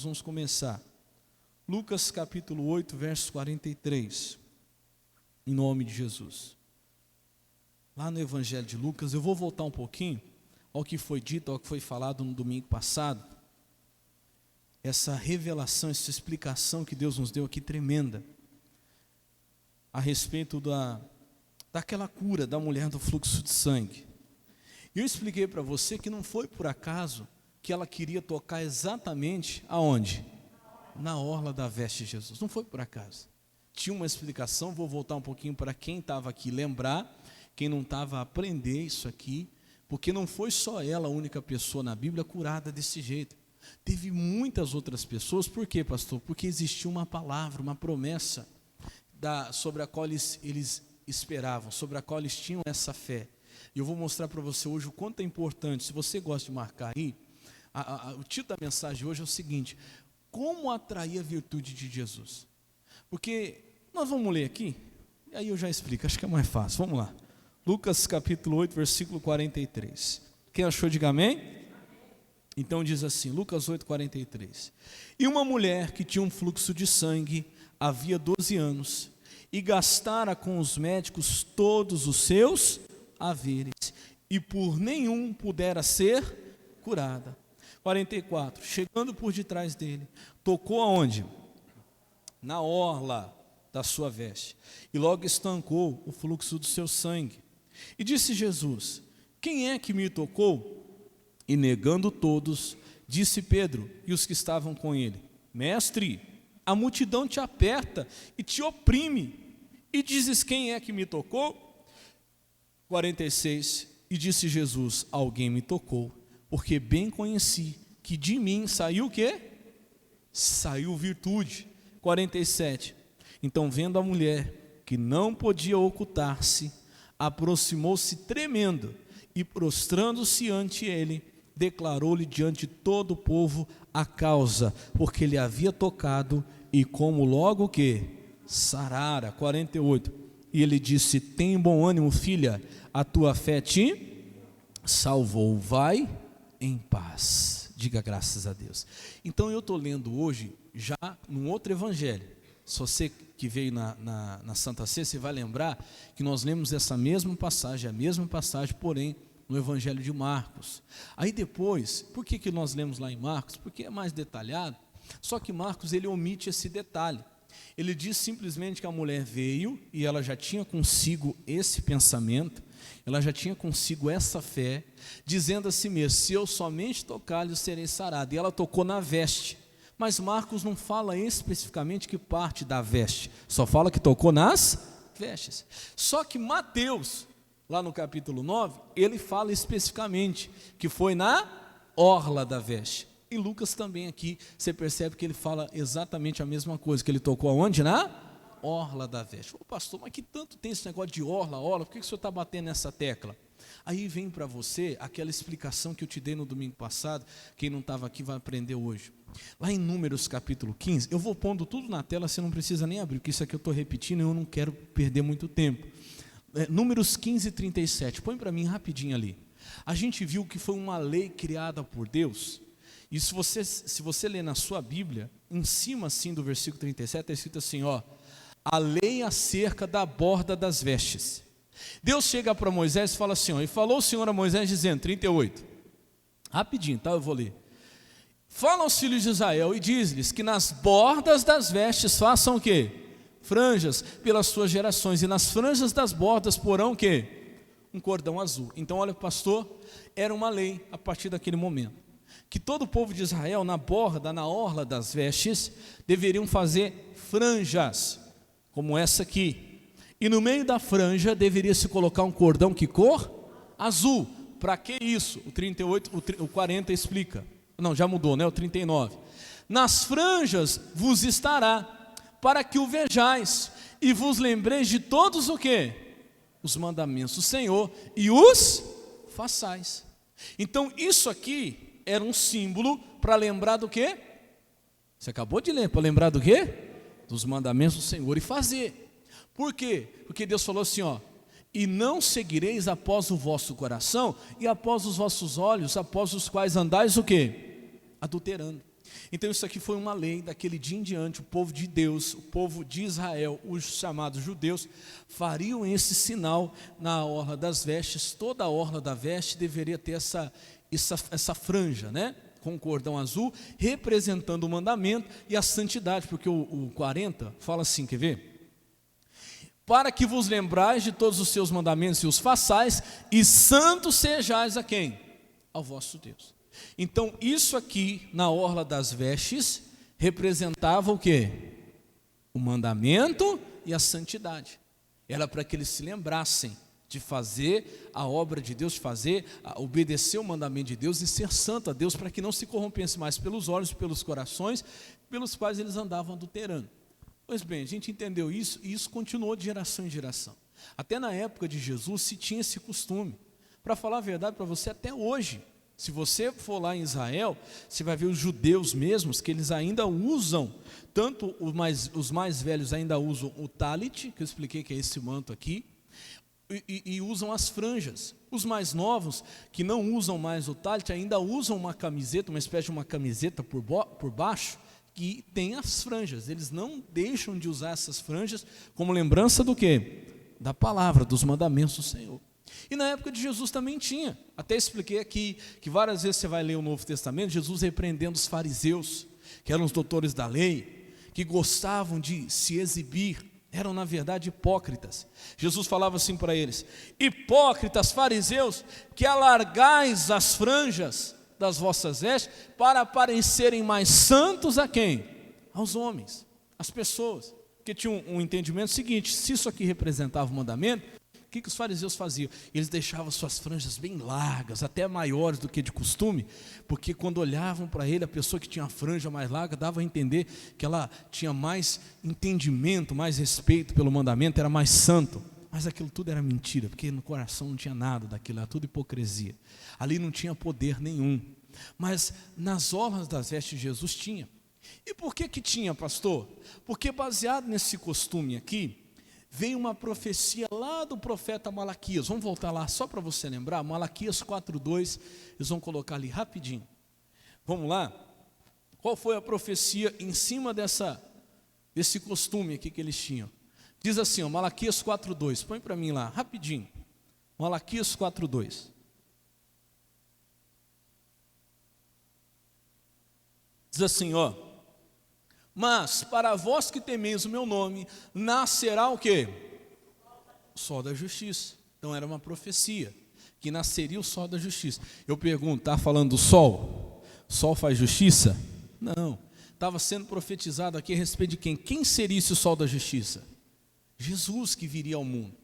vamos começar. Lucas capítulo 8, verso 43, em nome de Jesus. Lá no Evangelho de Lucas, eu vou voltar um pouquinho ao que foi dito, ao que foi falado no domingo passado. Essa revelação, essa explicação que Deus nos deu aqui tremenda, a respeito daquela cura da mulher do fluxo de sangue. Eu expliquei para você que não foi por acaso que ela queria tocar exatamente aonde? Na orla da veste de Jesus. Não foi por acaso. Tinha uma explicação, vou voltar um pouquinho para quem estava aqui lembrar, quem não estava aprender isso aqui, porque não foi só ela a única pessoa na Bíblia curada desse jeito. Teve muitas outras pessoas. Por quê, pastor? Porque existia uma palavra, uma promessa sobre a qual eles esperavam, sobre a qual eles tinham essa fé. E eu vou mostrar para você hoje o quanto é importante. Se você gosta de marcar aí, o título da mensagem hoje é o seguinte: como atrair a virtude de Jesus? Porque nós vamos ler aqui, e aí eu já explico, acho que é mais fácil. Vamos lá. Lucas capítulo 8, versículo 43. Quem achou, diga amém. Então diz assim, Lucas 8, 43. E uma mulher que tinha um fluxo de sangue havia 12 anos, e gastara com os médicos todos os seus haveres, e por nenhum pudera ser curada. 44. Chegando por detrás dele, tocou aonde? Na orla da sua veste, e logo estancou o fluxo do seu sangue. E disse Jesus: quem é que me tocou? E negando todos, disse Pedro e os que estavam com ele: Mestre, a multidão te aperta e te oprime, e dizes: quem é que me tocou? 46. E disse Jesus: alguém me tocou, porque bem conheci que de mim saiu o quê? Saiu virtude. 47. Então, vendo a mulher que não podia ocultar-se, aproximou-se tremendo e, prostrando-se ante ele, declarou-lhe diante de todo o povo a causa, porque ele havia tocado, e como logo o quê? Sarara. 48. E ele disse: tem bom ânimo, filha, a tua fé te salvou, vai em paz. Diga graças a Deus. Então eu estou lendo hoje já num outro evangelho. Se você que veio na Santa Ceia, você vai lembrar que nós lemos essa mesma passagem, porém no evangelho de Marcos. Aí depois, por que nós lemos lá em Marcos? Porque é mais detalhado, só que Marcos ele omite esse detalhe. Ele diz simplesmente que a mulher veio e ela já tinha consigo esse pensamento, ela já tinha consigo essa fé, dizendo a si mesma: se eu somente tocar-lhe, eu serei sarada. E ela tocou na veste. Mas Marcos não fala especificamente que parte da veste, só fala que tocou nas vestes. Só que Mateus, lá no capítulo 9, ele fala especificamente que foi na orla da veste. E Lucas também aqui, você percebe que ele fala exatamente a mesma coisa, que ele tocou aonde? Na orla da veste. Ô pastor, mas que tanto tem esse negócio de orla, por que o senhor está batendo nessa tecla? Aí vem para você aquela explicação que eu te dei no domingo passado, quem não estava aqui vai aprender hoje. Lá em Números capítulo 15, eu vou pondo tudo na tela, você não precisa nem abrir, porque isso aqui eu estou repetindo e eu não quero perder muito tempo. Números 15, 37, põe para mim rapidinho ali. A gente viu que foi uma lei criada por Deus, e se você ler na sua Bíblia, em cima assim do versículo 37, está escrito assim, ó: a lei acerca da borda das vestes. Deus chega para Moisés e fala assim, ó: e falou o Senhor a Moisés dizendo, 38, rapidinho, tá? Eu vou ler. Fala aos filhos de Israel e diz-lhes que nas bordas das vestes façam o quê? Franjas pelas suas gerações, e nas franjas das bordas porão o quê? Um cordão azul. Então olha, pastor, era uma lei a partir daquele momento, que todo o povo de Israel na orla das vestes, deveriam fazer franjas, como essa aqui, e no meio da franja deveria se colocar um cordão, que cor? Azul. Para que isso? O 38, o 40 explica. Não, já mudou, né? O 39. Nas franjas vos estará, para que o vejais, e vos lembreis de todos o quê? Os mandamentos do Senhor, e os façais. Então isso aqui era um símbolo para lembrar do quê? Você acabou de ler, para lembrar do quê? Dos mandamentos do Senhor e fazer. Por quê? Porque Deus falou assim, ó: e não seguireis após o vosso coração e após os vossos olhos, após os quais andais o quê? Adulterando. Então isso aqui foi uma lei, daquele dia em diante, o povo de Deus, o povo de Israel, os chamados judeus, fariam esse sinal na orla das vestes. Toda a orla da veste deveria ter essa franja, né? Com um cordão azul, representando o mandamento e a santidade, porque o 40 fala assim, quer ver? Para que vos lembrais de todos os seus mandamentos e os façais, e santos sejais a quem? Ao vosso Deus. Então isso aqui na orla das vestes representava o quê? O mandamento e a santidade. Era para que eles se lembrassem de fazer a obra de Deus, obedecer o mandamento de Deus e ser santo a Deus, para que não se corrompesse mais pelos olhos, pelos corações, pelos quais eles andavam adulterando. Pois bem, a gente entendeu isso e isso continuou de geração em geração. Até na época de Jesus se tinha esse costume. Para falar a verdade para você, até hoje, se você for lá em Israel, você vai ver os judeus mesmos, que eles ainda usam, tanto os mais velhos ainda usam o talit, que eu expliquei que é esse manto aqui, e usam as franjas. Os mais novos, que não usam mais o talit, ainda usam uma camiseta, uma espécie de uma camiseta por baixo, que tem as franjas. Eles não deixam de usar essas franjas como lembrança do quê? Da palavra, dos mandamentos do Senhor. E na época de Jesus também tinha. Até expliquei aqui que várias vezes você vai ler o Novo Testamento, Jesus repreendendo os fariseus, que eram os doutores da lei, que gostavam de se exibir, eram na verdade hipócritas. Jesus falava assim para eles: hipócritas, fariseus, que alargais as franjas das vossas vestes para parecerem mais santos a quem? Aos homens, às pessoas. Porque tinha um entendimento seguinte: se isso aqui representava o mandamento, o que os fariseus faziam? Eles deixavam suas franjas bem largas, até maiores do que de costume, porque quando olhavam para ele, a pessoa que tinha a franja mais larga dava a entender que ela tinha mais entendimento, mais respeito pelo mandamento, era mais santo. Mas aquilo tudo era mentira, porque no coração não tinha nada daquilo, era tudo hipocrisia. Ali não tinha poder nenhum. Mas nas orlas das vestes de Jesus tinha. E por que tinha, pastor? Porque baseado nesse costume aqui, veio uma profecia lá do profeta Malaquias. Vamos voltar lá só para você lembrar. Malaquias 4:2, eles vão colocar ali rapidinho. Vamos lá? Qual foi a profecia em cima desse costume aqui que eles tinham? Diz assim, ó, Malaquias 4:2, põe para mim lá, rapidinho. Malaquias 4:2. Diz assim, ó: mas para vós que temeis o meu nome, nascerá o quê? O sol da justiça. Então era uma profecia, que nasceria o sol da justiça. Eu pergunto, está falando do sol? O sol faz justiça? Não. Estava sendo profetizado aqui a respeito de quem? Quem seria esse sol da justiça? Jesus, que viria ao mundo.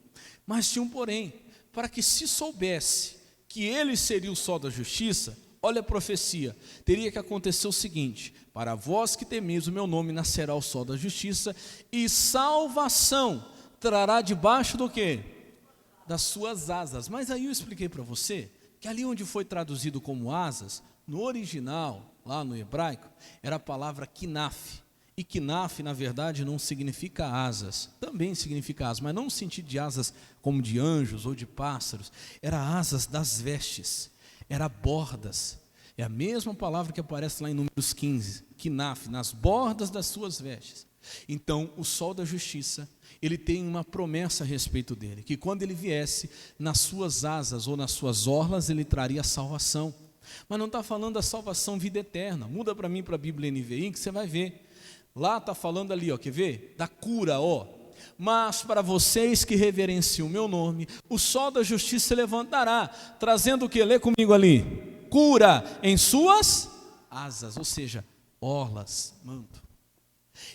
Mas tinha um porém, para que se soubesse que ele seria o sol da justiça, olha a profecia, teria que acontecer o seguinte: para vós que temeis o meu nome, nascerá o sol da justiça, e salvação trará debaixo do quê? Das suas asas. Mas aí eu expliquei para você, que ali onde foi traduzido como asas, no original, lá no hebraico, era a palavra kinaf. E kinaf, na verdade, não significa asas, também significa asas, mas não no sentido de asas como de anjos ou de pássaros, era asas das vestes, era bordas. É a mesma palavra que aparece lá em Números 15, kinaf, nas bordas das suas vestes. Então, o sol da justiça, ele tem uma promessa a respeito dele, que quando ele viesse, nas suas asas ou nas suas orlas, ele traria salvação. Mas não está falando da salvação vida eterna. Muda para mim para a Bíblia NVI, que você vai ver. Lá está falando ali, ó, quer ver? Da cura, ó. Mas para vocês que reverenciam o meu nome, o sol da justiça se levantará, trazendo o que? Lê comigo ali. Cura em suas asas, ou seja, orlas, manto.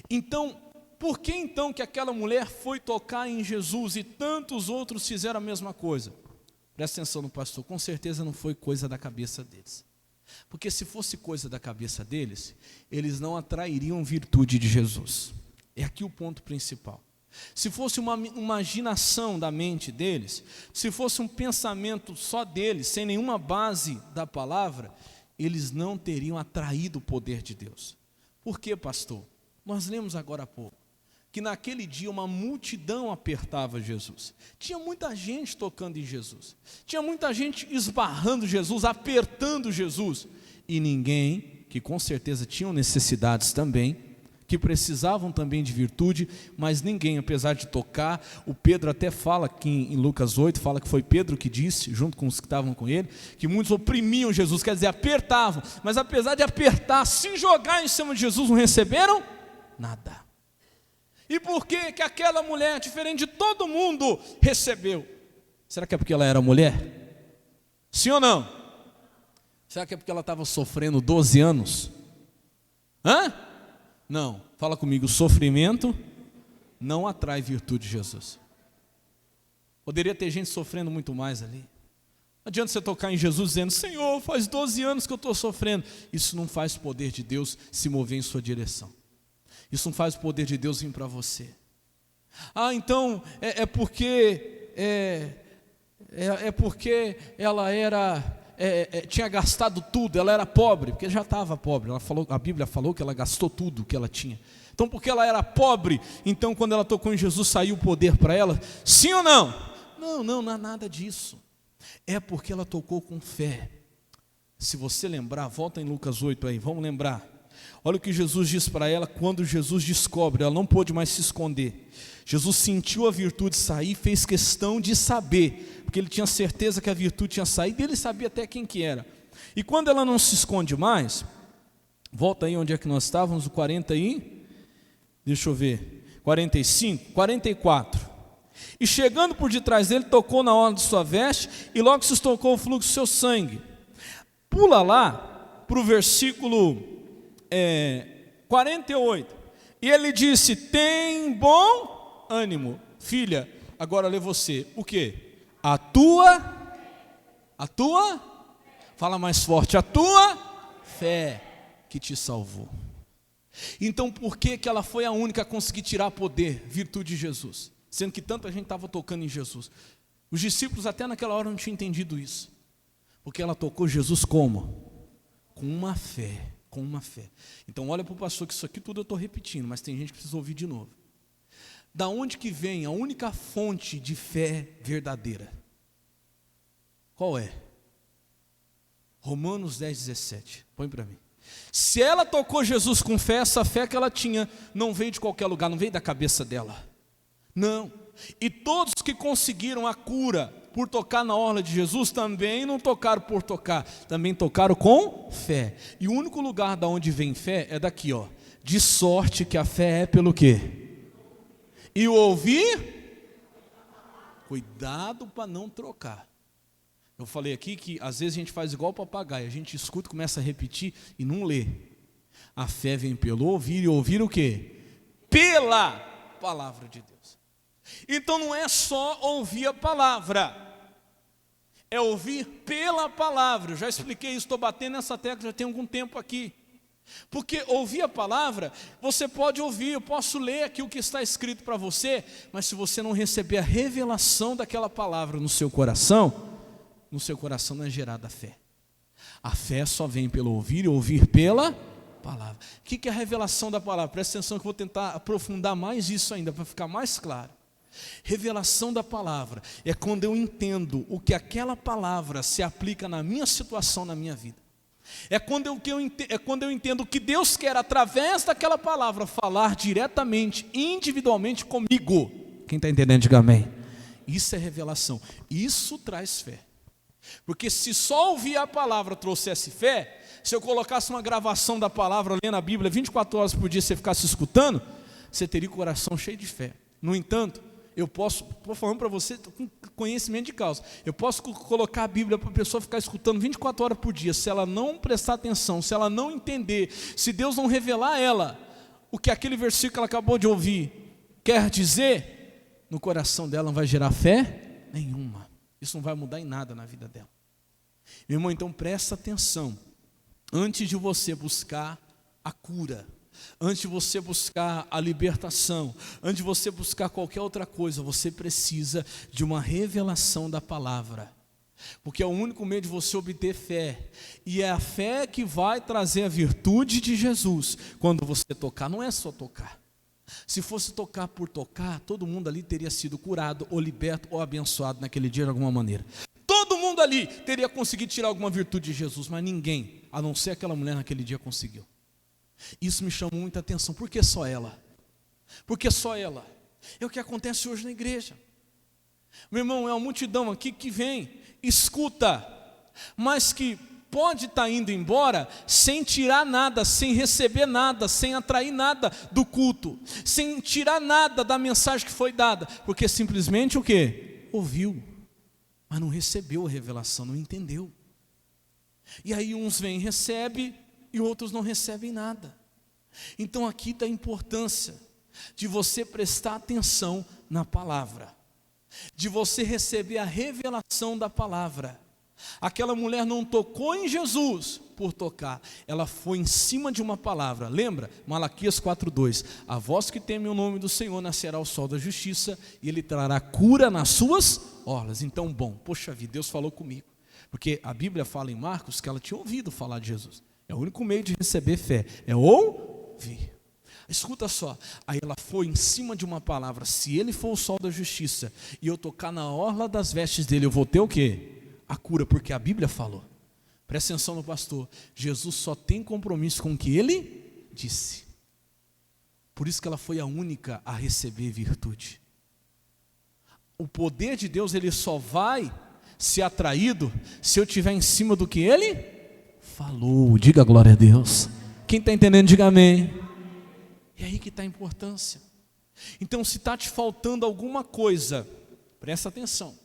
Então, por que então que aquela mulher foi tocar em Jesus e tantos outros fizeram a mesma coisa? Presta atenção no pastor, com certeza não foi coisa da cabeça deles. Porque se fosse coisa da cabeça deles, eles não atrairiam virtude de Jesus. É aqui o ponto principal. Se fosse uma imaginação da mente deles, se fosse um pensamento só deles, sem nenhuma base da palavra, eles não teriam atraído o poder de Deus. Por quê, pastor? Nós lemos agora há pouco que naquele dia uma multidão apertava Jesus. Tinha muita gente tocando em Jesus. Tinha muita gente esbarrando Jesus, apertando Jesus. E ninguém que com certeza tinham necessidades também, que precisavam também de virtude, mas ninguém, apesar de tocar, o Pedro até fala que em Lucas 8, fala que foi Pedro que disse, junto com os que estavam com ele, que muitos oprimiam Jesus, quer dizer, apertavam, mas apesar de apertar, se jogar em cima de Jesus, não receberam nada. E por que que aquela mulher, diferente de todo mundo, recebeu? Será que é porque ela era mulher? Sim ou não? Será que é porque ela estava sofrendo 12 anos? Não, fala comigo, sofrimento não atrai virtude de Jesus. Poderia ter gente sofrendo muito mais ali. Não adianta você tocar em Jesus dizendo, Senhor, faz 12 anos que eu estou sofrendo. Isso não faz o poder de Deus se mover em sua direção. Isso não faz o poder de Deus vir para você. Então porque ela tinha gastado tudo, ela era pobre, porque já estava pobre, a Bíblia falou que ela gastou tudo que ela tinha. Então porque ela era pobre, então quando ela tocou em Jesus saiu o poder para ela? Sim ou não? Não há nada disso. É porque ela tocou com fé. Se você lembrar, volta em Lucas 8 aí, vamos lembrar. Olha o que Jesus diz para ela quando Jesus descobre, ela não pôde mais se esconder. Jesus sentiu a virtude sair, fez questão de saber, porque ele tinha certeza que a virtude tinha saído, e ele sabia até quem que era. E quando ela não se esconde mais, volta aí onde é que nós estávamos, o 40 aí, deixa eu ver, 45, 44. E chegando por detrás dele, tocou na orla de sua veste, e logo se estocou o fluxo do seu sangue. Pula lá, para o versículo 48, e ele disse, tem bom ânimo, filha, agora lê você, o quê? A tua, fala mais forte, a tua fé que te salvou. Então por que que ela foi a única a conseguir tirar poder, virtude de Jesus? Sendo que tanta gente estava tocando em Jesus. Os discípulos até naquela hora não tinham entendido isso. Porque ela tocou Jesus como? Com uma fé. Com uma fé. Então olha para o pastor que isso aqui tudo eu estou repetindo, mas tem gente que precisa ouvir de novo. Da onde que vem a única fonte de fé verdadeira? Qual é? Romanos 10, 17. Põe para mim. Se ela tocou Jesus com fé, essa fé que ela tinha não veio de qualquer lugar, não veio da cabeça dela. Não. E todos que conseguiram a cura por tocar na orla de Jesus também não tocaram por tocar, também tocaram com fé. E o único lugar da onde vem fé é daqui, ó. De sorte que a fé é pelo quê? E o ouvir? Cuidado para não trocar. Eu falei aqui que às vezes a gente faz igual papagaio, a gente escuta, começa a repetir e não lê. A fé vem pelo ouvir, e ouvir o quê? Pela palavra de Deus. Então não é só ouvir a palavra, é ouvir pela palavra. Eu já expliquei isso, estou batendo nessa tecla já tem algum tempo aqui. Porque ouvir a palavra, você pode ouvir, eu posso ler aqui o que está escrito para você, mas se você não receber a revelação daquela palavra no seu coração não é gerada a fé. A fé só vem pelo ouvir e ouvir pela palavra. O que é a revelação da palavra? Presta atenção que eu vou tentar aprofundar mais isso ainda, para ficar mais claro. Revelação da palavra é quando eu entendo o que aquela palavra se aplica na minha situação, na minha vida. É quando eu entendo o que Deus quer através daquela palavra falar diretamente, individualmente comigo. Quem está entendendo, diga amém. Isso é revelação, isso traz fé. Porque se só ouvir a palavra trouxesse fé, se eu colocasse uma gravação da palavra lendo a Bíblia 24 horas por dia, você ficasse escutando, você teria o coração cheio de fé. No entanto, eu estou falando para você com conhecimento de causa, eu posso colocar a Bíblia para a pessoa ficar escutando 24 horas por dia, se ela não prestar atenção, se ela não entender, se Deus não revelar a ela o que aquele versículo que ela acabou de ouvir quer dizer, no coração dela não vai gerar fé nenhuma. Isso não vai mudar em nada na vida dela. Meu irmão, então presta atenção. Antes de você buscar a cura, antes de você buscar a libertação, antes de você buscar qualquer outra coisa, você precisa de uma revelação da palavra. Porque é o único meio de você obter fé. E é a fé que vai trazer a virtude de Jesus. Quando você tocar, não é só tocar. Se fosse tocar por tocar, todo mundo ali teria sido curado, ou liberto, ou abençoado naquele dia de alguma maneira. Todo mundo ali teria conseguido tirar alguma virtude de Jesus, mas ninguém a não ser aquela mulher naquele dia conseguiu. Isso me chamou muita atenção. Por que só ela? Por que só ela? É o que acontece hoje na igreja. Meu irmão, é uma multidão aqui que vem, escuta, mas que pode estar indo embora sem tirar nada, sem receber nada, sem atrair nada do culto, sem tirar nada da mensagem que foi dada, porque simplesmente o quê? Ouviu, mas não recebeu a revelação, não entendeu. E aí uns vêm e recebem, e outros não recebem nada. Então aqui está a importância de você prestar atenção na palavra, de você receber a revelação da palavra. Aquela mulher não tocou em Jesus por tocar, ela foi em cima de uma palavra. Lembra? Malaquias 4:2, a voz que teme o nome do Senhor nascerá o sol da justiça, e ele trará cura nas suas orlas. Então, poxa vida, Deus falou comigo, porque a Bíblia fala em Marcos que ela tinha ouvido falar de Jesus. É o único meio de receber fé, é ouvir. Escuta só, aí ela foi em cima de uma palavra: se ele for o sol da justiça e eu tocar na orla das vestes dele, eu vou ter o quê? A cura, porque a Bíblia falou. Presta atenção no pastor, Jesus só tem compromisso com o que ele disse. Por isso que ela foi a única a receber virtude. O poder de Deus, ele só vai ser atraído se eu estiver em cima do que ele falou. Diga glória a Deus. Quem está entendendo, diga amém. E aí que está a importância. Então, se está te faltando alguma coisa, presta atenção.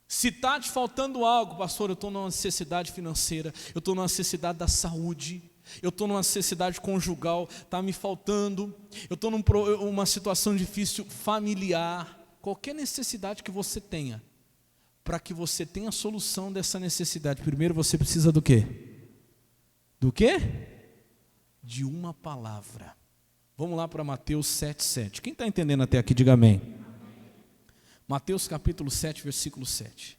Se está te faltando algo, pastor, eu estou numa necessidade financeira, eu estou numa necessidade da saúde, eu estou numa necessidade conjugal, está me faltando, eu estou numa situação difícil familiar, qualquer necessidade que você tenha, para que você tenha a solução dessa necessidade, primeiro você precisa do quê? Do quê? De uma palavra. Vamos lá para Mateus 7:7. Quem está entendendo até aqui, diga amém. Mateus capítulo 7, versículo 7.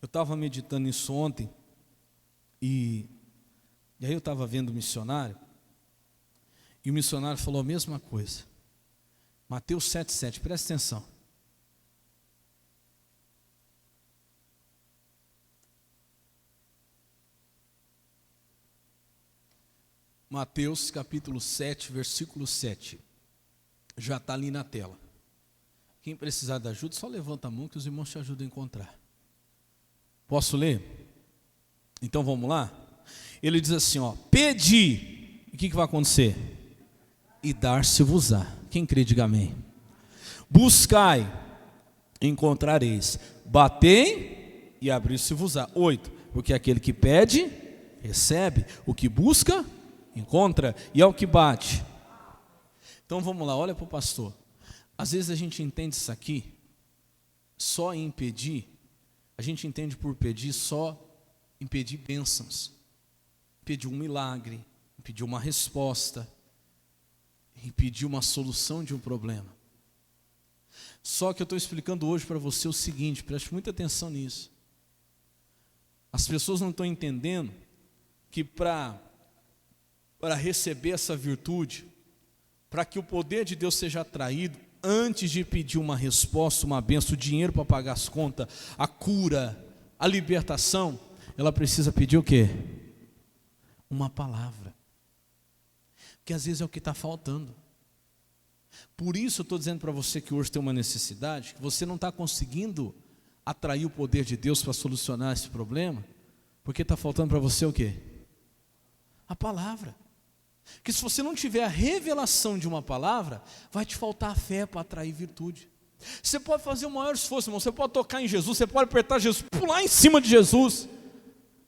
Eu estava meditando nisso ontem, e aí eu estava vendo o missionário, e o missionário falou a mesma coisa. Mateus 7:7, presta atenção. Mateus capítulo 7, versículo 7. Já está ali na tela. Quem precisar de ajuda, só levanta a mão que os irmãos te ajudam a encontrar. Posso ler? Então vamos lá? Ele diz assim, pedi. E o que vai acontecer? E dar-se-vos-á. Quem crê, diga amém. Buscai, encontrareis. Batei e abrir-se-vos-á. 8. Porque aquele que pede, recebe. O que busca, encontra, e ao que bate. Então vamos lá, olha para o pastor. Às vezes a gente entende isso aqui só em pedir. A gente entende por pedir só em pedir bênçãos, pedir um milagre, pedir uma resposta, em pedir uma solução de um problema. Só que eu estou explicando hoje para você o seguinte, preste muita atenção nisso. As pessoas não estão entendendo que para receber essa virtude, para que o poder de Deus seja atraído, antes de pedir uma resposta, uma bênção, o dinheiro para pagar as contas, a cura, a libertação, ela precisa pedir o quê? Uma palavra. Porque às vezes é o que está faltando. Por isso eu estou dizendo para você que hoje tem uma necessidade, que você não está conseguindo atrair o poder de Deus para solucionar esse problema, porque está faltando para você o quê? A palavra. Que se você não tiver a revelação de uma palavra, vai te faltar a fé para atrair virtude. Você pode fazer o maior esforço, irmão. Você pode tocar em Jesus, você pode apertar Jesus, pular em cima de Jesus.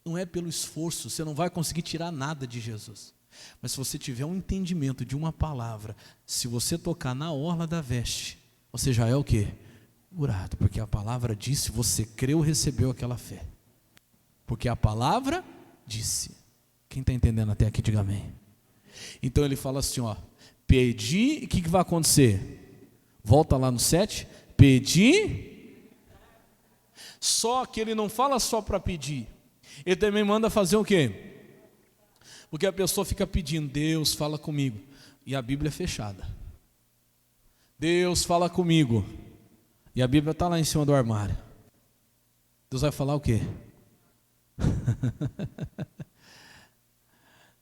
Não é pelo esforço, você não vai conseguir tirar nada de Jesus. Mas se você tiver um entendimento de uma palavra, se você tocar na orla da veste, você já é o quê? Curado, porque a palavra disse, você creu, recebeu aquela fé. Porque a palavra disse. Quem está entendendo até aqui, diga amém. Então ele fala assim, pedi, e o que vai acontecer? Volta lá no 7, pedi. Só que ele não fala só para pedir, ele também manda fazer o quê? Porque a pessoa fica pedindo, Deus fala comigo, e a Bíblia é fechada. Deus fala comigo, e E a Bíblia está lá em cima do armário. Deus vai falar o quê?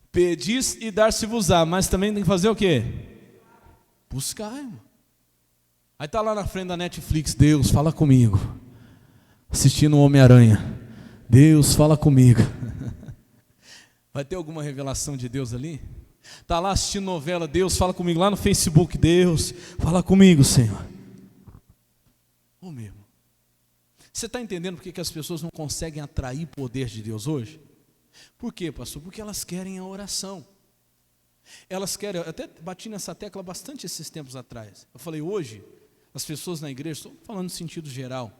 Pedis e dar-se-vos-á, mas também tem que fazer o quê? Buscar, irmão. Aí está lá na frente da Netflix, Deus fala comigo. Assistindo o Homem-Aranha, Deus fala comigo. Vai ter alguma revelação de Deus ali? Está lá assistindo novela, Deus fala comigo. Lá no Facebook, Deus fala comigo, Senhor. Ô meu irmão, você está entendendo por que as pessoas não conseguem atrair o poder de Deus hoje? Por quê, pastor? Porque elas querem a oração. Elas querem, eu até bati nessa tecla bastante esses tempos atrás. Eu falei, hoje, as pessoas na igreja, estou falando no sentido geral,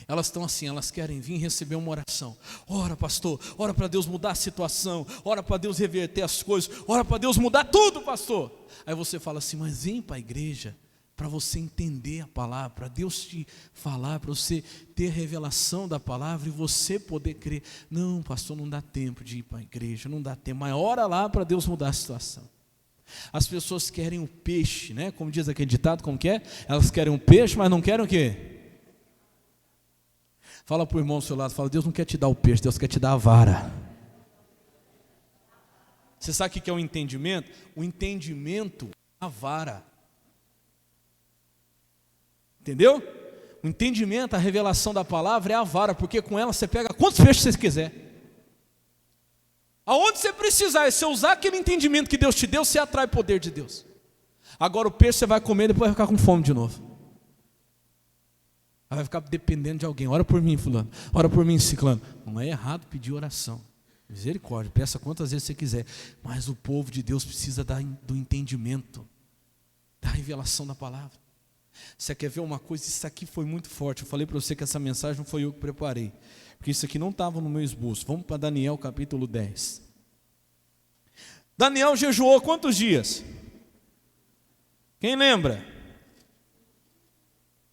elas estão assim, elas querem vir receber uma oração. Ora, pastor, ora para Deus mudar a situação, ora para Deus reverter as coisas, ora para Deus mudar tudo, pastor. Aí você fala assim, mas vem para a igreja para você entender a palavra, para Deus te falar, para você ter revelação da palavra e você poder crer. Não, pastor, não dá tempo de ir para a igreja, não dá tempo, mas ora lá para Deus mudar a situação. As pessoas querem o peixe, né? Como diz aquele ditado, como que é? Elas querem um peixe, mas não querem o quê? Fala para o irmão ao seu lado, fala, Deus não quer te dar o peixe, Deus quer te dar a vara. Você sabe o que é o entendimento? O entendimento é a vara. Entendeu? O entendimento, a revelação da palavra é a vara, porque com ela você pega quantos peixes você quiser. Aonde você precisar, se você usar aquele entendimento que Deus te deu, você atrai o poder de Deus. Agora o peixe você vai comer e depois vai ficar com fome de novo. Aí vai ficar dependendo de alguém. Ora por mim, fulano. Ora por mim, ciclano. Não é errado pedir oração. Misericórdia, peça quantas vezes você quiser. Mas o povo de Deus precisa do entendimento, da revelação da palavra. Você quer ver uma coisa? Isso aqui foi muito forte. Eu falei para você que essa mensagem não foi eu que preparei, porque isso aqui não estava no meu esboço. Vamos para Daniel capítulo 10. Daniel jejuou quantos dias? Quem lembra?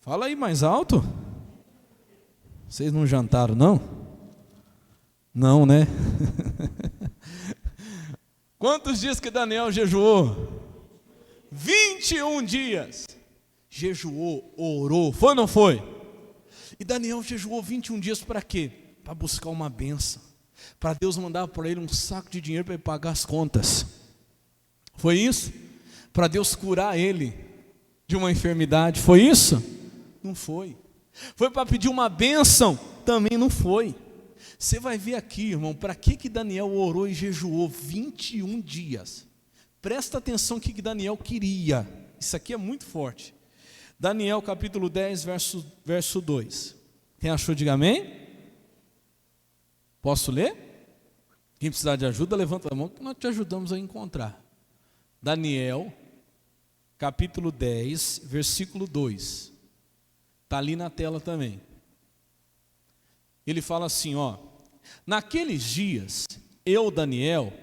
Fala aí mais alto. Vocês não jantaram não? Não, né? Quantos dias que Daniel jejuou? 21 dias. Jejuou, orou, foi ou não foi? E Daniel jejuou 21 dias para quê? Para buscar uma bênção, para Deus mandar para ele um saco de dinheiro para ele pagar as contas. Foi isso? Para Deus curar ele de uma enfermidade, foi isso? Não foi. Foi para pedir uma bênção? Também não foi. Você vai ver aqui, irmão, para que Daniel orou e jejuou 21 dias? Presta atenção no que Daniel queria. Isso aqui é muito forte. Daniel capítulo 10, verso 2. Quem achou, diga amém. Posso ler? Quem precisar de ajuda, levanta a mão que nós te ajudamos a encontrar. Daniel capítulo 10, versículo 2. Está ali na tela também. Ele fala assim, ó. Naqueles dias, eu, Daniel,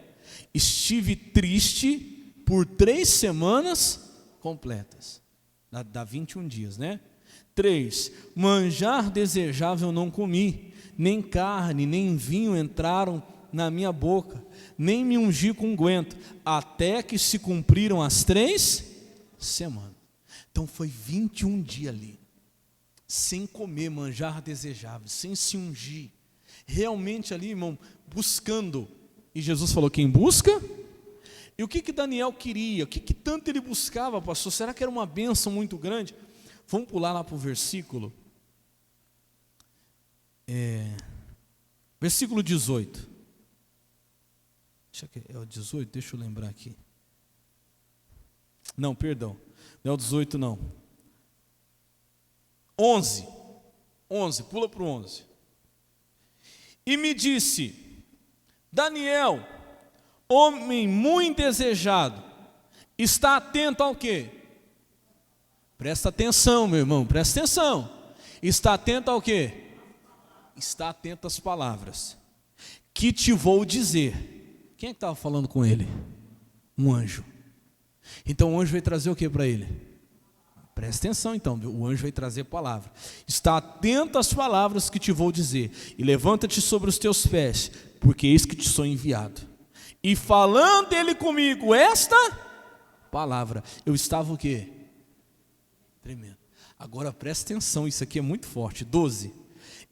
estive triste por 3 semanas completas. Dá 21 dias, né? 3, manjar desejável não comi, nem carne, nem vinho entraram na minha boca, nem me ungi com unguento, até que se cumpriram as 3 semanas. Então foi 21 dias ali, sem comer manjar desejável, sem se ungir, realmente ali, irmão, buscando. E Jesus falou, quem busca... E o que Daniel queria? O que tanto ele buscava, pastor? Será que era uma bênção muito grande? Vamos pular lá para o versículo. Versículo 18. É o 18? Deixa eu lembrar aqui. Não, perdão. Não é o 18 não. 11. 11, pula para o 11. E me disse, Daniel, homem muito desejado, está atento ao quê? Presta atenção, meu irmão, presta atenção. Está atento ao quê? Está atento às palavras que te vou dizer. Quem é que estava falando com ele? Um anjo. Então o anjo veio trazer o que para ele? Presta atenção então, o anjo veio trazer a palavra. Está atento às palavras que te vou dizer, e levanta-te sobre os teus pés, porque eis que te sou enviado. E falando ele comigo esta palavra, eu estava o quê? Tremendo. Agora presta atenção, isso aqui é muito forte. 12.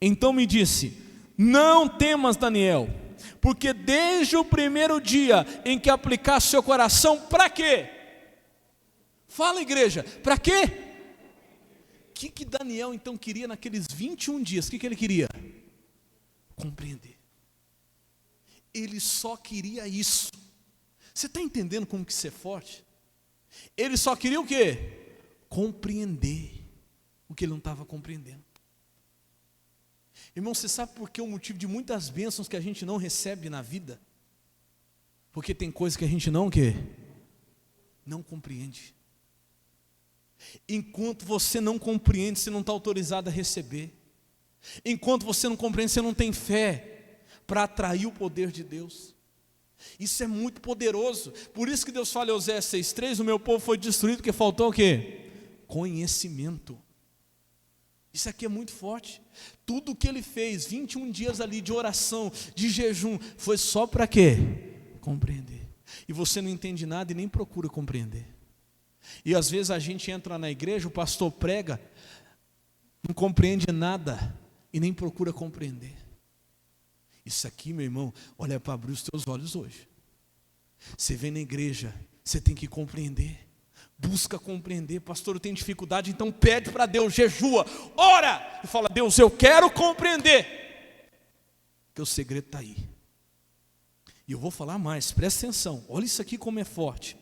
Então me disse: não temas, Daniel, porque desde o primeiro dia em que aplicaste seu coração, para quê? Fala, igreja, para quê? O que Daniel então queria naqueles 21 dias? O que ele queria? Compreender. Ele só queria isso. Você está entendendo como que isso é forte? Ele só queria o quê? Compreender o que ele não estava compreendendo. Irmão, você sabe por que o motivo de muitas bênçãos que a gente não recebe na vida? Porque tem coisa que a gente não compreende. Enquanto você não compreende, você não está autorizado a receber. Enquanto você não compreende, você não tem fé para atrair o poder de Deus. Isso é muito poderoso. Por isso que Deus fala em Oséias 6,3: o meu povo foi destruído porque faltou o quê? Conhecimento. Isso aqui é muito forte. Tudo o que ele fez, 21 dias ali de oração, de jejum, foi só para quê? Compreender. E você não entende nada e nem procura compreender. E às vezes a gente entra na igreja, o pastor prega, não compreende nada e nem procura compreender. Isso aqui, meu irmão, olha para abrir os teus olhos hoje. Você vem na igreja, você tem que compreender. Busca compreender. Pastor, eu tenho dificuldade, então pede para Deus, jejua, ora e fala: Deus, eu quero compreender. Porque o segredo está aí. E eu vou falar mais, presta atenção, olha isso aqui como é forte.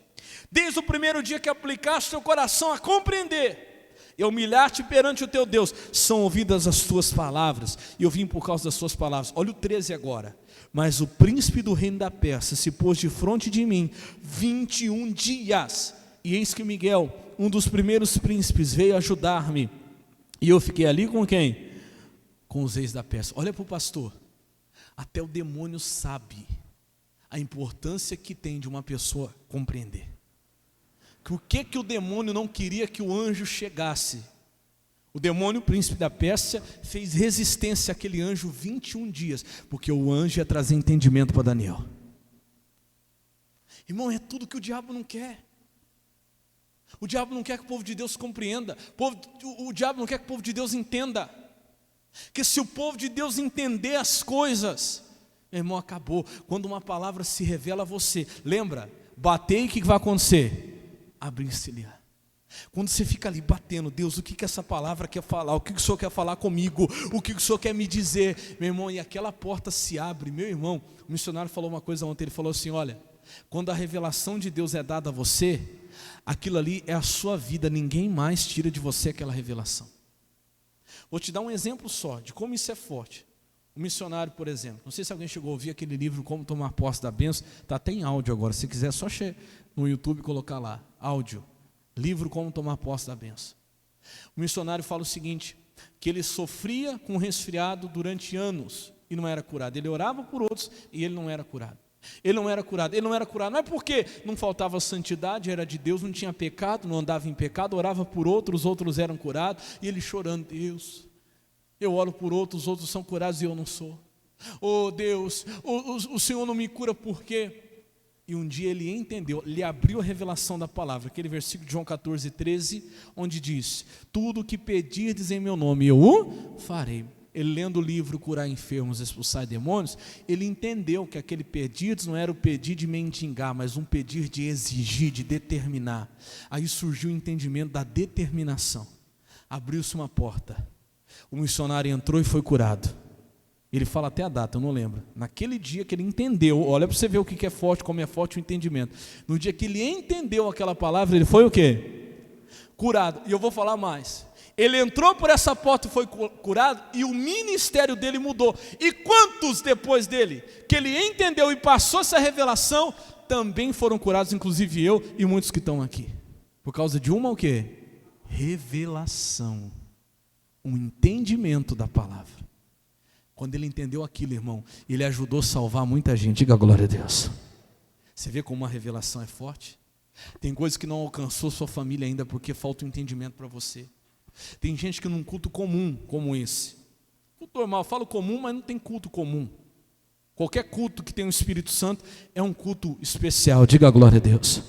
Desde o primeiro dia que aplicaste teu coração a compreender e humilhar-te perante o teu Deus, são ouvidas as tuas palavras, e eu vim por causa das tuas palavras. Olha o 13 agora. Mas o príncipe do reino da Pérsia se pôs de frente de mim 21 dias, e eis que Miguel, um dos primeiros príncipes, veio ajudar-me, e eu fiquei ali com quem? Com os reis da Pérsia. Olha para o pastor, até o demônio sabe a importância que tem de uma pessoa compreender. Por que o demônio não queria que o anjo chegasse? O demônio, o príncipe da Pérsia, fez resistência àquele anjo 21 dias, porque o anjo ia trazer entendimento para Daniel. Irmão, é tudo que o diabo não quer. O diabo não quer que o povo de Deus compreenda. O diabo não quer que o povo de Deus entenda. Porque se o povo de Deus entender as coisas, meu irmão, acabou. Quando uma palavra se revela a você, lembra? Bater, e o que vai acontecer? Abrir-se-lhe-á. Quando você fica ali batendo: Deus, o que essa palavra quer falar? O que o Senhor quer falar comigo? O que o Senhor quer me dizer? Meu irmão, e aquela porta se abre. Meu irmão, o missionário falou uma coisa ontem. Ele falou assim: olha, quando a revelação de Deus é dada a você, aquilo ali é a sua vida. Ninguém mais tira de você aquela revelação. Vou te dar um exemplo só de como isso é forte. O missionário, por exemplo, não sei se alguém chegou a ouvir aquele livro Como Tomar Posse da Bênção. Está até em áudio agora, se quiser só no YouTube colocar lá, áudio, livro Como Tomar Posse da Bênção. O missionário fala o seguinte, que ele sofria com resfriado durante anos e não era curado. Ele orava por outros e ele não era curado. Ele não era curado, não é porque não faltava santidade, era de Deus, não tinha pecado, não andava em pecado, orava por outros, os outros eram curados, e ele chorando: Deus, eu oro por outros, os outros são curados e eu não sou. Oh Deus, o Senhor não me cura por quê? E um dia ele entendeu, ele abriu a revelação da palavra, aquele versículo de João 14:13, onde diz: tudo o que pedirdes em meu nome, eu o farei. Ele, lendo o livro Curar Enfermos, Expulsar Demônios, ele entendeu que aquele pedir não era o pedir de mendigar, mas um pedir de exigir, de determinar. Aí surgiu o entendimento da determinação. Abriu-se uma porta. O missionário entrou e foi curado. Ele fala até a data, eu não lembro. Naquele dia que ele entendeu, olha para você ver o que é forte, como é forte o entendimento. No dia que ele entendeu aquela palavra, ele foi o quê? Curado. E eu vou falar mais. Ele entrou por essa porta e foi curado, e o ministério dele mudou. E quantos depois dele, que ele entendeu e passou essa revelação, também foram curados, inclusive eu e muitos que estão aqui. Por causa de uma o quê? Revelação. Um entendimento da palavra. Quando ele entendeu aquilo, irmão, ele ajudou a salvar muita gente. Diga glória a Deus. Você vê como uma revelação é forte? Tem coisas que não alcançou sua família ainda porque falta um entendimento para você. Tem gente que num culto comum como esse, culto normal, eu falo comum, mas não tem culto comum. Qualquer culto que tem o Espírito Santo é um culto especial. Diga glória a Deus.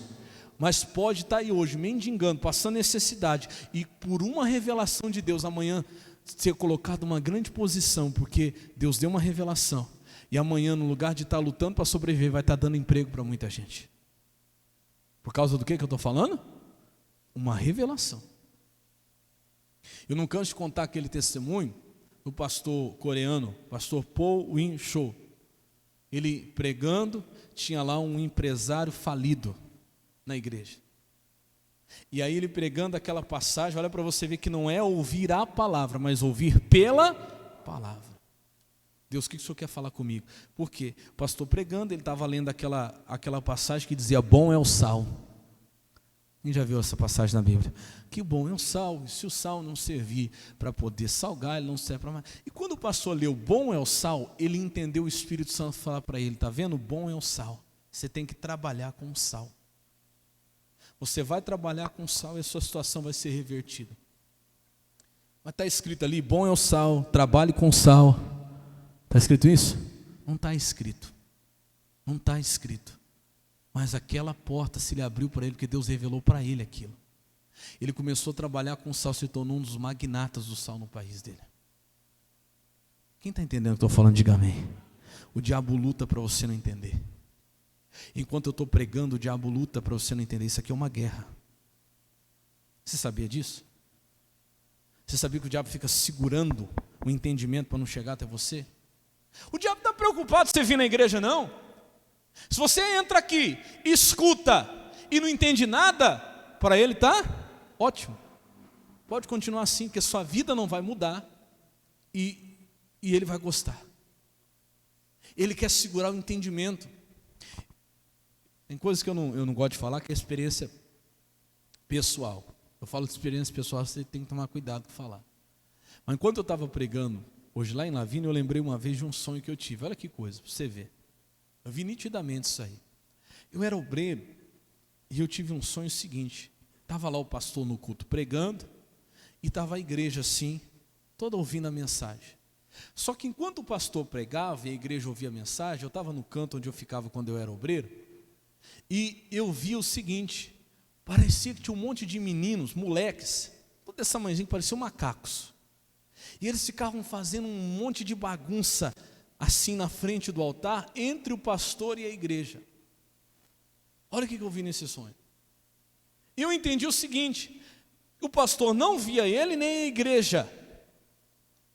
mas pode estar aí hoje mendigando, passando necessidade, e por uma revelação de Deus amanhã ser colocado numa grande posição, porque Deus deu uma revelação, e amanhã no lugar de estar lutando para sobreviver, vai estar dando emprego para muita gente. Por causa do que eu estou falando? Uma revelação. Eu não canso de contar aquele testemunho do pastor coreano, pastor Paul Win-Cho. Ele pregando, tinha lá um empresário falido na igreja. E aí ele pregando aquela passagem, olha para você ver que não é ouvir a palavra, mas ouvir pela palavra. Deus, o que o Senhor quer falar comigo? Por quê? O pastor pregando, ele estava lendo aquela passagem que dizia, bom é o sal. Quem já viu essa passagem na Bíblia? Que bom é o sal, e se o sal não servir para poder salgar, ele não serve para mais. E quando o pastor leu, bom é o sal, ele entendeu o Espírito Santo falar para ele, está vendo? Bom é o sal, você tem que trabalhar com o sal. Você vai trabalhar com sal e a sua situação vai ser revertida. Mas está escrito ali, bom é o sal, trabalhe com sal. Está escrito isso? Não está escrito. Não está escrito. Mas aquela porta se lhe abriu para ele, porque Deus revelou para ele aquilo. Ele começou a trabalhar com sal, se tornou um dos magnatas do sal no país dele. Quem está entendendo o que eu estou falando, diga amém. O diabo luta para você não entender. Enquanto eu estou pregando, o diabo luta para você não entender. Isso aqui é uma guerra. Você sabia disso? Você sabia que o diabo fica segurando o entendimento para não chegar até você? O diabo está preocupado se você vir na igreja, não. Se você entra aqui, escuta e não entende nada, para ele está ótimo. Pode continuar assim, porque sua vida não vai mudar e ele vai gostar. Ele quer segurar o entendimento. Tem coisas que eu não gosto de falar, que é experiência pessoal. Eu falo de experiência pessoal, você tem que tomar cuidado com falar. Mas enquanto eu estava pregando, hoje lá em Lavínia, eu lembrei uma vez de um sonho que eu tive. Olha que coisa, para você ver. Eu vi nitidamente isso aí. Eu era obreiro e eu tive um sonho seguinte. Estava lá o pastor no culto pregando e estava a igreja assim, toda ouvindo a mensagem. Só que enquanto o pastor pregava e a igreja ouvia a mensagem, eu estava no canto onde eu ficava quando eu era obreiro, e eu vi o seguinte, parecia que tinha um monte de meninos, moleques, todo dessa mãezinha que pareciam macacos. E eles ficavam fazendo um monte de bagunça assim na frente do altar, entre o pastor e a igreja. Olha o que eu vi nesse sonho. E eu entendi o seguinte, o pastor não via ele nem a igreja.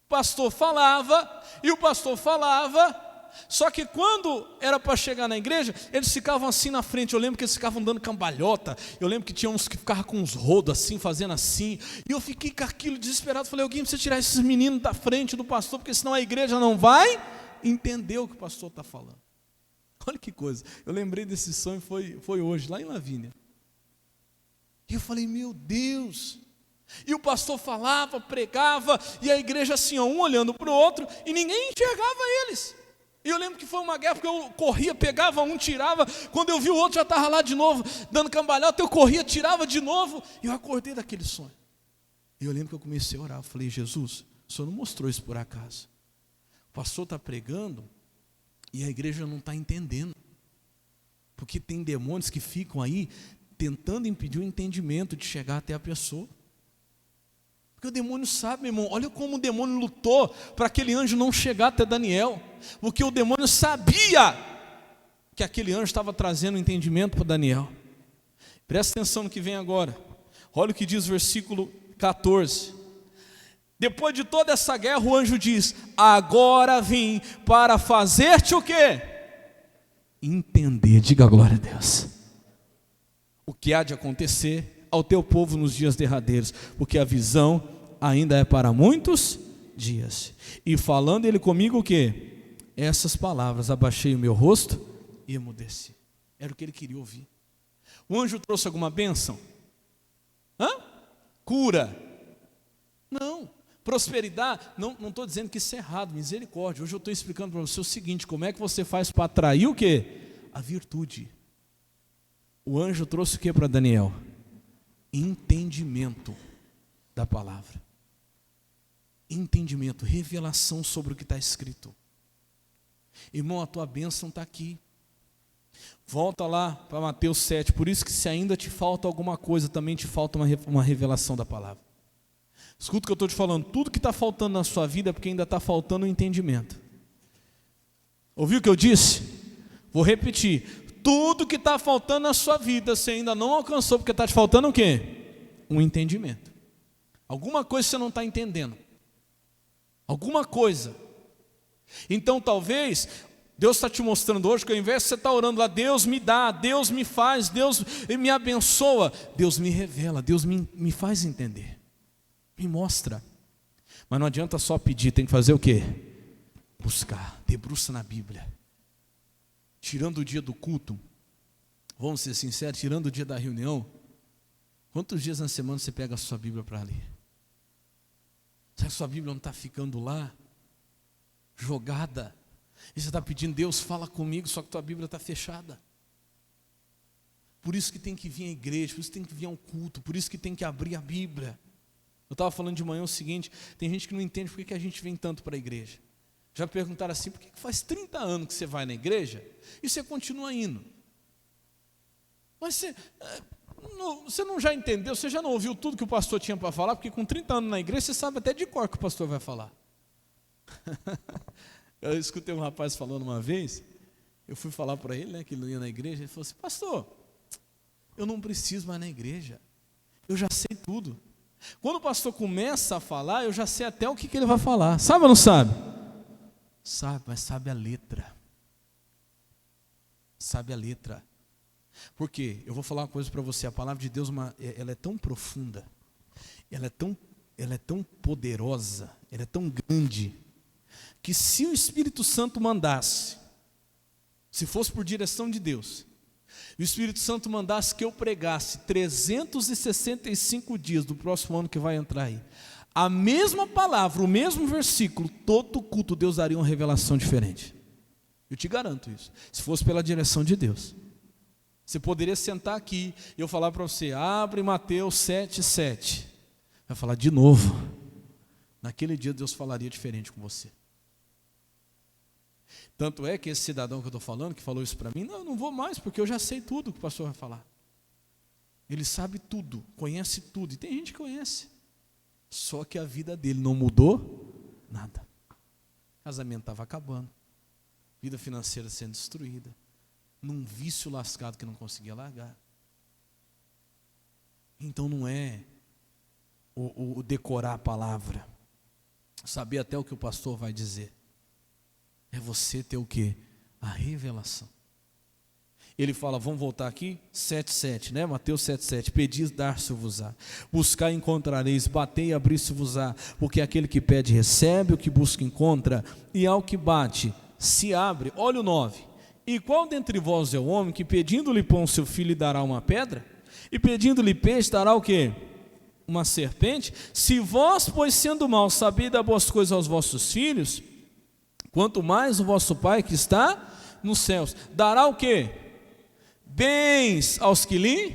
O pastor falava, e o pastor falava, só que quando era para chegar na igreja, eles ficavam assim na frente. Eu lembro que eles ficavam dando cambalhota, eu lembro que tinha uns que ficavam com uns rodos assim, fazendo assim, e eu fiquei com aquilo desesperado. Falei, alguém precisa tirar esses meninos da frente do pastor, porque senão a igreja não vai entender o que o pastor está falando. Olha que coisa, eu lembrei desse sonho, foi hoje, lá em Lavínia. E eu falei, meu Deus. E o pastor falava, pregava, e a igreja assim, um olhando para o outro, e ninguém enxergava eles. E eu lembro que foi uma guerra, porque eu corria, pegava um, tirava, quando eu vi o outro já estava lá de novo, dando cambalhota, eu corria, tirava de novo, e eu acordei daquele sonho. E eu lembro que eu comecei a orar, eu falei, Jesus, o Senhor não mostrou isso por acaso. O pastor está pregando, e a igreja não está entendendo, porque tem demônios que ficam aí, tentando impedir o entendimento de chegar até a pessoa. Porque o demônio sabe, meu irmão, olha como o demônio lutou para aquele anjo não chegar até Daniel, porque o demônio sabia que aquele anjo estava trazendo entendimento para Daniel. Presta atenção no que vem agora, olha o que diz o versículo 14. Depois de toda essa guerra, o anjo diz, agora vim para fazer-te o quê? Entender, diga glória a Deus, o que há de acontecer ao teu povo nos dias derradeiros, porque a visão ainda é para muitos dias. E falando ele comigo o quê? Essas palavras, abaixei o meu rosto e emudeci. Era o que ele queria ouvir. O anjo trouxe alguma bênção? Cura? Não. Prosperidade? Não estou dizendo que isso é errado, misericórdia. Hoje eu estou explicando para você o seguinte, como é que você faz para atrair o quê? A virtude. O anjo trouxe o que para Daniel? Entendimento da palavra. Entendimento, revelação sobre o que está escrito. Irmão, a tua bênção está aqui. Volta lá para Mateus 7. Por isso que se ainda te falta alguma coisa, também te falta uma revelação da palavra. Escuta o que eu estou te falando. Tudo que está faltando na sua vida é porque ainda está faltando o entendimento. Ouviu o que eu disse? Vou repetir. Tudo que está faltando na sua vida, você ainda não alcançou, porque está te faltando o quê? Um entendimento. Alguma coisa você não está entendendo. Alguma coisa. Então talvez Deus está te mostrando hoje que ao invés de você estar orando lá, Deus me dá, Deus me faz, Deus me abençoa, Deus me revela, Deus me faz entender, me mostra. Mas não adianta só pedir, tem que fazer o quê? Buscar, debruça na Bíblia. Tirando o dia do culto, vamos ser sinceros, tirando o dia da reunião, quantos dias na semana você pega a sua Bíblia para ler? Será que a sua Bíblia não está ficando lá, jogada? E você está pedindo, Deus fala comigo, só que tua Bíblia está fechada. Por isso que tem que vir à igreja, por isso que tem que vir ao culto, por isso que tem que abrir a Bíblia. Eu estava falando de manhã o seguinte, tem gente que não entende por que a gente vem tanto para a igreja. Já perguntaram assim, por que faz 30 anos que você vai na igreja e você continua indo? Mas você não já entendeu, você já não ouviu tudo que o pastor tinha para falar? Porque com 30 anos na igreja, você sabe até de cor o que o pastor vai falar. Eu escutei um rapaz falando uma vez, eu fui falar para ele, que ele não ia na igreja, ele falou assim, pastor, eu não preciso mais na igreja, eu já sei tudo. Quando o pastor começa a falar, eu já sei até o que ele vai falar. Sabe ou não sabe? Sabe, mas sabe a letra. Sabe a letra. Por quê? Eu vou falar uma coisa para você, a palavra de Deus ela é tão profunda, ela é tão poderosa, ela é tão grande, que se o Espírito Santo mandasse, se fosse por direção de Deus, e o Espírito Santo mandasse que eu pregasse 365 dias do próximo ano que vai entrar aí, a mesma palavra, o mesmo versículo, todo culto Deus daria uma revelação diferente. Eu te garanto isso, se fosse pela direção de Deus. Você poderia sentar aqui e eu falar para você, abre Mateus 7,7. Vai falar de novo. Naquele dia Deus falaria diferente com você. Tanto é que esse cidadão que eu estou falando, que falou isso para mim, não, eu não vou mais, porque eu já sei tudo que o pastor vai falar. Ele sabe tudo, conhece tudo, e tem gente que conhece. Só que a vida dele não mudou nada. O casamento estava acabando, vida financeira sendo destruída, num vício lascado que não conseguia largar. Então não é o decorar a palavra, saber até o que o pastor vai dizer. É você ter o quê? A revelação. Ele fala, vamos voltar aqui, 7,7, né? Mateus 7,7, pedis, dar-se-vos-á, buscar encontrareis, batei e abrir-se-vos-á, porque aquele que pede recebe, o que busca encontra, e ao que bate se abre. Olha o 9, e qual dentre vós é o homem que pedindo-lhe pão seu filho lhe dará uma pedra? E pedindo-lhe peixe dará o quê? Uma serpente? Se vós, pois sendo maus, sabeis dar boas coisas aos vossos filhos, quanto mais o vosso Pai que está nos céus, dará o quê? Bens aos que lhe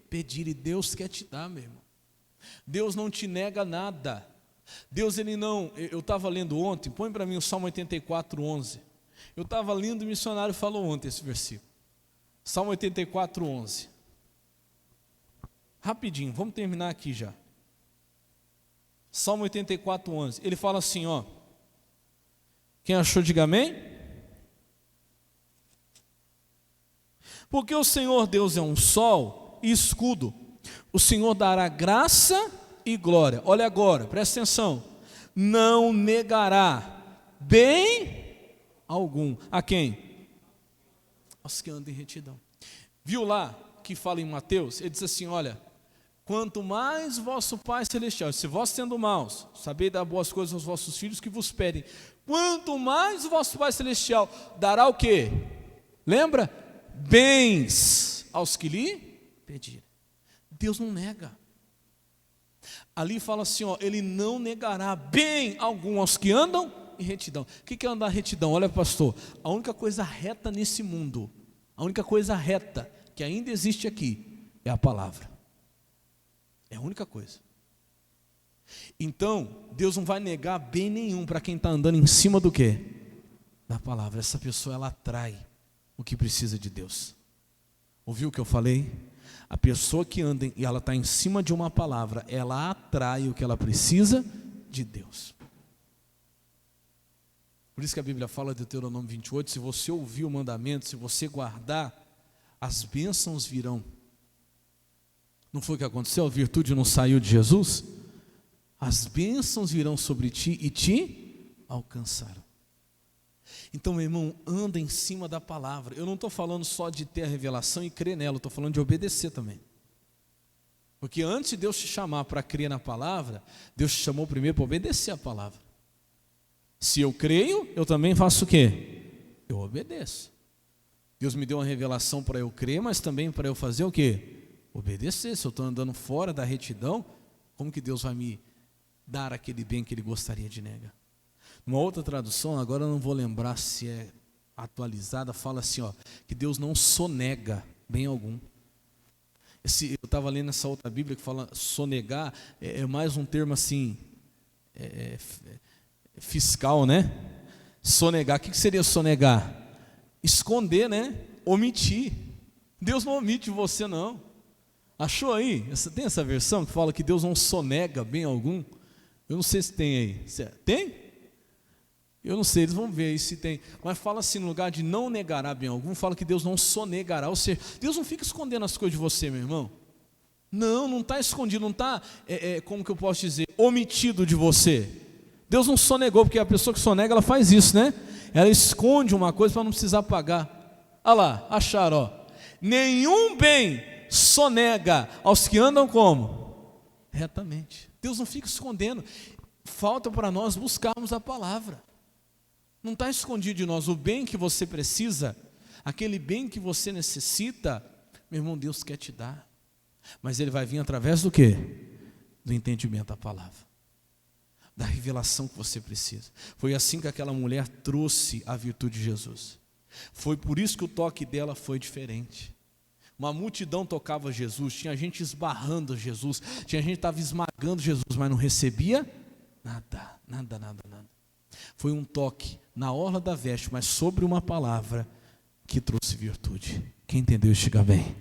pedirem. Deus quer te dar, meu irmão. Deus não te nega nada. Deus, ele não... Eu estava lendo ontem, põe para mim o Salmo 84:11. Eu estava lendo, o missionário falou ontem esse versículo. Salmo 84:11. Rapidinho, vamos terminar aqui já. Salmo 84:11. Ele fala assim, ó. Quem achou, diga amém. Porque o Senhor Deus é um sol e escudo. O Senhor dará graça e glória. Olha agora, presta atenção. Não negará bem algum. A quem? Aos que andam em retidão. Viu lá que fala em Mateus? Ele diz assim, olha, quanto mais vosso Pai Celestial, se vós sendo maus, sabeis dar boas coisas aos vossos filhos que vos pedem, quanto mais o vosso Pai Celestial dará o quê? Lembra? Bens aos que lhe pedirem. Deus não nega. Ali fala assim, ó, ele não negará bem algum aos que andam em retidão. O que é andar em retidão? Olha, pastor, a única coisa reta nesse mundo, a única coisa reta que ainda existe aqui é a palavra. É a única coisa. Então, Deus não vai negar bem nenhum para quem está andando em cima do quê? Da palavra. Essa pessoa, ela atrai o que precisa de Deus. Ouviu o que eu falei? A pessoa que anda e ela está em cima de uma palavra, ela atrai o que ela precisa de Deus. Por isso que a Bíblia fala de Deuteronômio 28, se você ouvir o mandamento, se você guardar, as bênçãos virão. Não foi o que aconteceu? A virtude não saiu de Jesus? As bênçãos virão sobre ti e te alcançaram. Então, meu irmão, anda em cima da palavra. Eu não estou falando só de ter a revelação e crer nela, eu estou falando de obedecer também. Porque antes de Deus te chamar para crer na palavra, Deus te chamou primeiro para obedecer a palavra. Se eu creio, eu também faço o quê? Eu obedeço. Deus me deu uma revelação para eu crer, mas também para eu fazer o quê? Obedecer. Se eu estou andando fora da retidão, como que Deus vai me dar aquele bem que Ele gostaria de negar? Uma outra tradução, agora eu não vou lembrar se é atualizada, fala assim, ó, que Deus não sonega bem algum. Eu estava lendo essa outra Bíblia que fala sonegar, é mais um termo assim, fiscal, né? Sonegar, o que seria sonegar? Esconder, né? Omitir. Deus não omite você, não. Achou aí? Tem essa versão que fala que Deus não sonega bem algum? Eu não sei se tem aí. Tem? Eu não sei, eles vão ver aí se tem. Mas fala assim, no lugar de não negará bem algum, fala que Deus não sonegará. Ou seja, Deus não fica escondendo as coisas de você, meu irmão. Não está escondido, não está, como que eu posso dizer, omitido de você. Deus não sonegou, porque a pessoa que sonega, ela faz isso, né? Ela esconde uma coisa para não precisar pagar. Olha lá, acharam, ó. Nenhum bem sonega aos que andam como? Retamente. Deus não fica escondendo. Falta para nós buscarmos a palavra. Não está escondido de nós o bem que você precisa, aquele bem que você necessita, meu irmão, Deus quer te dar. Mas Ele vai vir através do quê? Do entendimento da palavra, da revelação que você precisa. Foi assim que aquela mulher trouxe a virtude de Jesus. Foi por isso que o toque dela foi diferente. Uma multidão tocava Jesus, tinha gente esbarrando Jesus, tinha gente que estava esmagando Jesus, mas não recebia nada. Foi um toque na orla da veste, mas sobre uma palavra que trouxe virtude. Quem entendeu, estiga bem.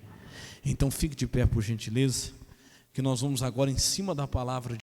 Então fique de pé, por gentileza, que nós vamos agora em cima da palavra de